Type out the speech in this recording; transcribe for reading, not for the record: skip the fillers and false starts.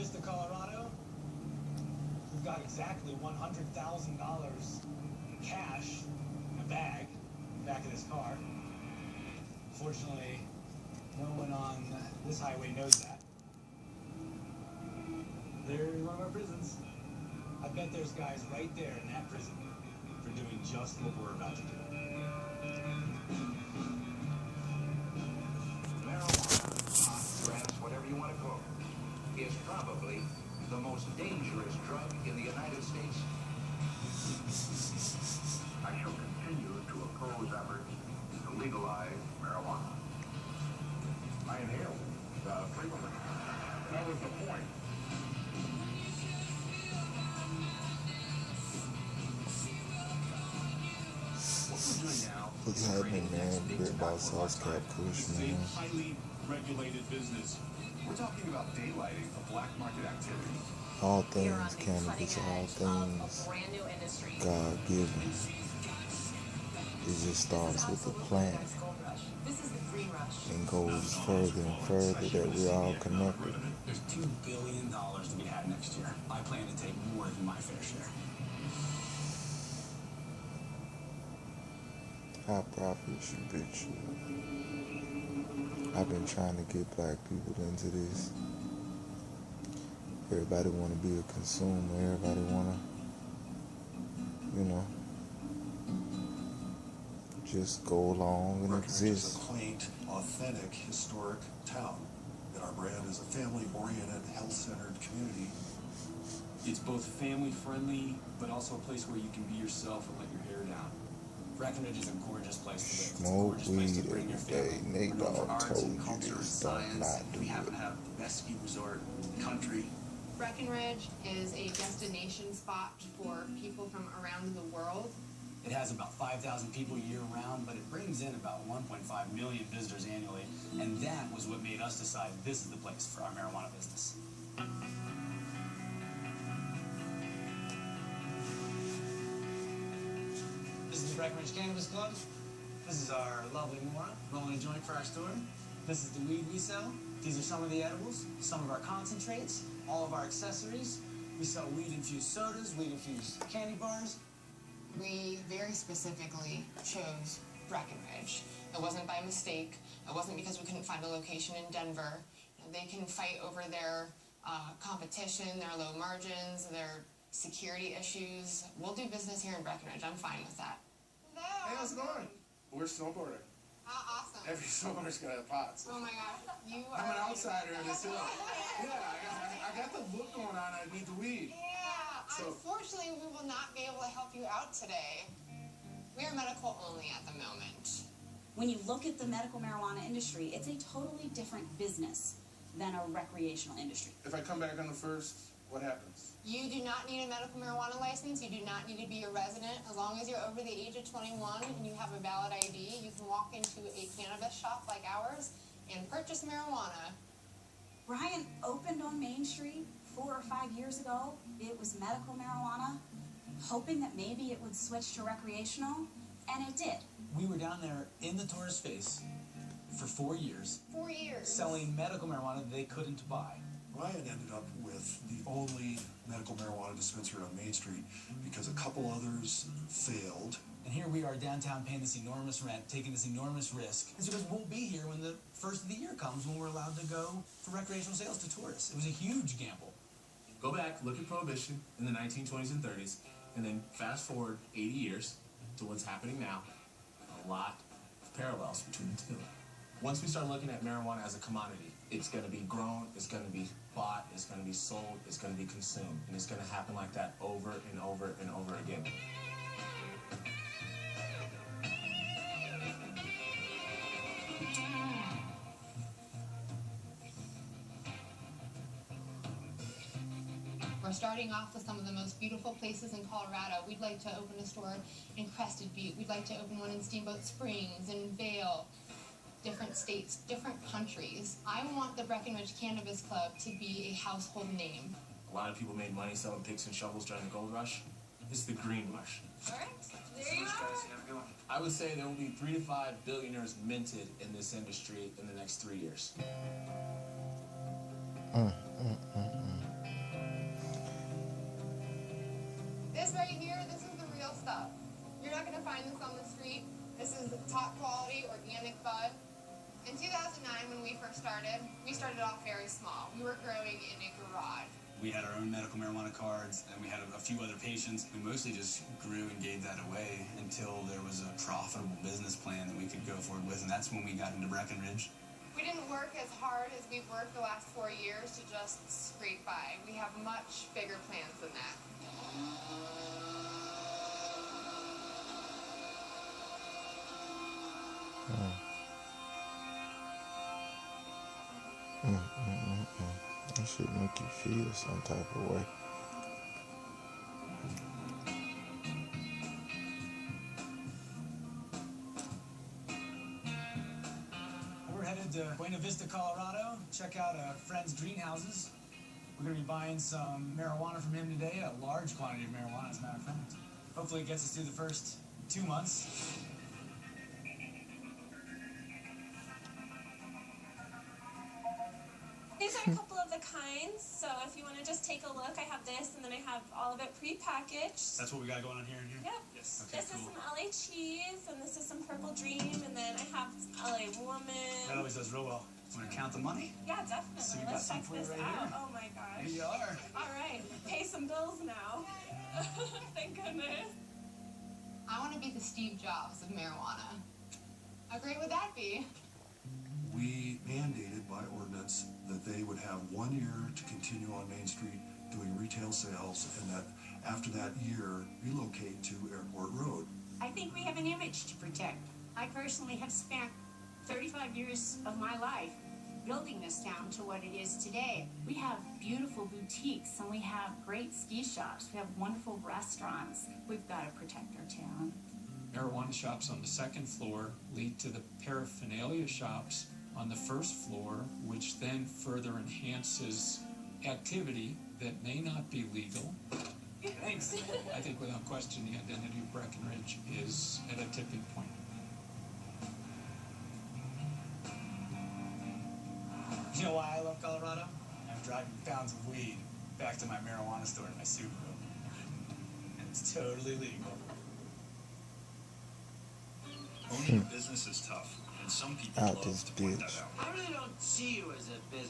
Vista, Colorado, we've got exactly $100,000 cash in a bag in the back of this car. Fortunately, no one on this highway knows that. There's one of our prisons. I bet there's guys right there in that prison for doing just what we're about to do. Marijuana, grass, whatever you want to call it, is probably the most dangerous drug in the United States. I shall continue to oppose efforts to legalize marijuana. I inhale frequently. That was the point. What's happening, man? Big Boss Sauce Cap Kush, man. Highly regulated business. We're talking about daylighting of black market activity. All things cannabis, all things God-given. It just starts with the plant and goes further and further that we're all connected. There's $2 billion to be had next year. I plan to take more than my fair share. High profit should be true. I've been trying to get black people into this. Everybody want to be a consumer. Everybody want to, just go along and exist. It's a quaint, authentic, historic town. And our brand is a family-oriented, health-centered community. It's both family-friendly, but also a place where you can be yourself and let your hair down. Breckenridge is a gorgeous place to live. Smoke weed every day. Nate Dogg told you this. Don't not do We happen to it. have the best ski resort in the country. Breckenridge is a destination spot for people from around the world. It has about 5,000 people year-round, but it brings in about 1.5 million visitors annually, and that was what made us decide this is the place for our marijuana business. This is the Breckenridge Cannabis Club. This is our lovely Mora, rolling a joint for our store. This is the weed we sell. These are some of the edibles, some of our concentrates, all of our accessories. We sell weed-infused sodas, weed-infused candy bars. We very specifically chose Breckenridge. It wasn't by mistake. It wasn't because we couldn't find a location in Denver. They can fight over their competition, their low margins, their security issues. We'll do business here in Breckenridge. I'm fine with that. Hey, how's it going? We're snowboarding. Awesome. Every snowboarder's gonna have pots. Oh my God. You are... I'm an outsider in this hill. Yeah, I got the look going on. I need the weed. Yeah. So- Unfortunately, we will not be able to help you out today. We are medical only at the moment. When you look at the medical marijuana industry, it's a totally different business than a recreational industry. If I come back on the first, what happens? You do not need a medical marijuana license. You do not need to be a resident. As long as you're over the age of 21 and you have a valid ID, you can walk into a cannabis shop like ours and purchase marijuana. Brian opened on Main Street 4 or 5 years ago. It was medical marijuana, hoping that maybe it would switch to recreational, and it did. We were down there in the tourist space for 4 years. 4 years. Selling medical marijuana they couldn't buy. Ryan ended up with the only medical marijuana dispensary on Main Street because a couple others failed. And here we are downtown paying this enormous rent, taking this enormous risk. It's because we'll be here when the first of the year comes, when we're allowed to go for recreational sales to tourists. It was a huge gamble. Go back, look at Prohibition in the 1920s and 30s, and then fast forward 80 years to what's happening now. A lot of parallels between the two. Once we start looking at marijuana as a commodity, it's going to be grown, it's going to be bought, it's going to be sold, it's going to be consumed. And it's going to happen like that over and over and over again. We're starting off with some of the most beautiful places in Colorado. We'd like to open a store in Crested Butte. We'd like to open one in Steamboat Springs, in Vail. Different states, different countries. I want the Breckenridge Cannabis Club to be a household name. A lot of people made money selling picks and shovels during the gold rush. This is the green rush. All right, there you are. I would say there will be 3 to 5 billionaires minted in this industry in the next 3 years. This right here, this is the real stuff. You're not going to find this on the street. This is top quality organic bud. In 2009, when we first started, we started off very small. We were growing in a garage. We had our own medical marijuana cards, and we had a few other patients. We mostly just grew and gave that away until there was a profitable business plan that we could go forward with, and that's when we got into Breckenridge. We didn't work as hard as we've worked the last 4 years to just scrape by. We have much bigger plans than that. That should make you feel some type of way. We're headed to Buena Vista, Colorado. Check out a friend's greenhouses. We're going to be buying some marijuana from him today, a large quantity of marijuana, as a matter of fact. Hopefully it gets us through the first 2 months. These are a couple of the kinds, so if you want to just take a look, I have this, and then I have all of it pre-packaged. That's what we got going on here and here? Yep. Yes. Okay, This is some LA cheese, and this is some Purple Dream, and then I have LA Woman. That always does real well. Want to count the money? Yeah, definitely. So we got Let's some check for you this right out. here. Oh my gosh. Here you are. All right, pay some bills now. Thank goodness. I want to be the Steve Jobs of marijuana. How great would that be? We mandated by ordinance that they would have 1 year to continue on Main Street doing retail sales, and that after that year, relocate to Airport Road. I think we have an image to protect. I personally have spent 35 years of my life building this town to what it is today. We have beautiful boutiques, and we have great ski shops. We have wonderful restaurants. We've got to protect our town. Marijuana shops on the second floor lead to the paraphernalia shops on the first floor, which then further enhances activity that may not be legal. Thanks. I think without question the identity of Breckenridge is at a tipping point. You know why I love Colorado? I'm driving pounds of weed back to my marijuana store in my Subaru. And it's totally legal. Owning a business is tough, and some people Out love this to point bitch. that out. I really don't see you as a business.